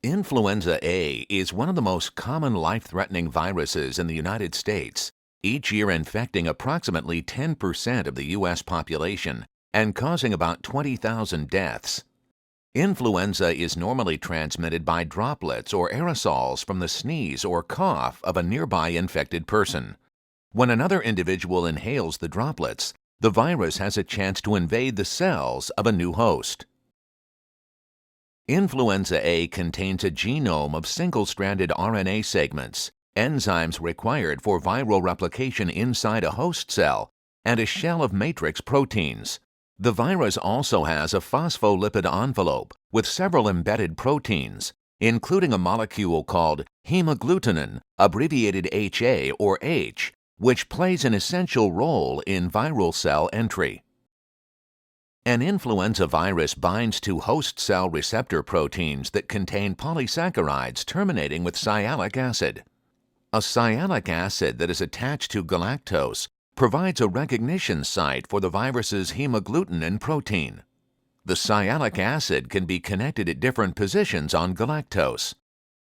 Influenza A is one of the most common life-threatening viruses in the United States, each year infecting approximately 10% of the U.S. population and causing about 20,000 deaths. Influenza is normally transmitted by droplets or aerosols from the sneeze or cough of a nearby infected person. When another individual inhales the droplets, the virus has a chance to invade the cells of a new host. Influenza A contains a genome of single-stranded RNA segments, enzymes required for viral replication inside a host cell, and a shell of matrix proteins. The virus also has a phospholipid envelope with several embedded proteins, including a molecule called hemagglutinin, abbreviated HA or H, which plays an essential role in viral cell entry. An influenza virus binds to host cell receptor proteins that contain polysaccharides terminating with sialic acid. A sialic acid that is attached to galactose provides a recognition site for the virus's hemagglutinin protein. The sialic acid can be connected at different positions on galactose.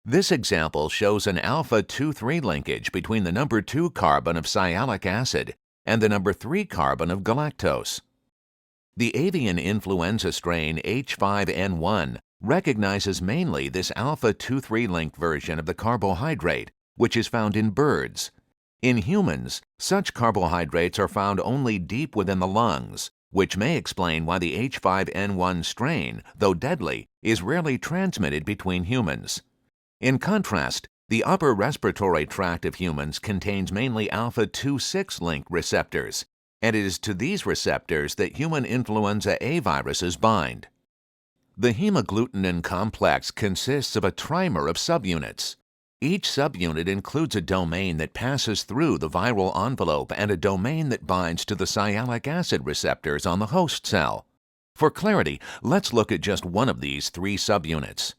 This example shows an alpha-2,3 linkage between the number 2 carbon of sialic acid and the number 3 carbon of galactose. The avian influenza strain H5N1 recognizes mainly this alpha-2,3 linked version of the carbohydrate, which is found in birds. In humans, such carbohydrates are found only deep within the lungs, which may explain why the H5N1 strain, though deadly, is rarely transmitted between humans. In contrast, the upper respiratory tract of humans contains mainly alpha-2,6 linked receptors, and it is to these receptors that human influenza A viruses bind. The hemagglutinin complex consists of a trimer of subunits. Each subunit includes a domain that passes through the viral envelope and a domain that binds to the sialic acid receptors on the host cell. For clarity, let's look at just one of these 3 subunits.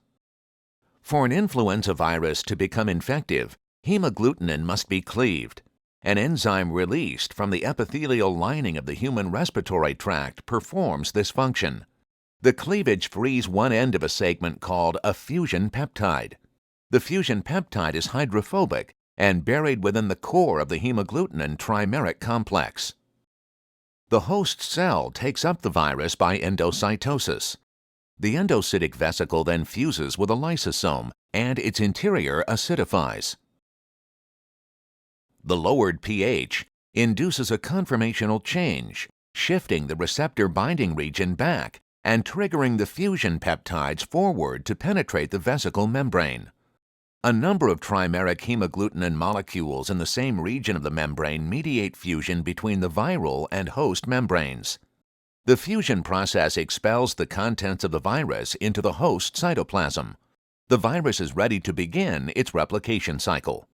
For an influenza virus to become infective, hemagglutinin must be cleaved. An enzyme released from the epithelial lining of the human respiratory tract performs this function. The cleavage frees one end of a segment called a fusion peptide. The fusion peptide is hydrophobic and buried within the core of the hemagglutinin trimeric complex. The host cell takes up the virus by endocytosis. The endocytic vesicle then fuses with a lysosome, and its interior acidifies. The lowered pH induces a conformational change, shifting the receptor binding region back and triggering the fusion peptides forward to penetrate the vesicle membrane. A number of trimeric hemagglutinin molecules in the same region of the membrane mediate fusion between the viral and host membranes. The fusion process expels the contents of the virus into the host cytoplasm. The virus is ready to begin its replication cycle.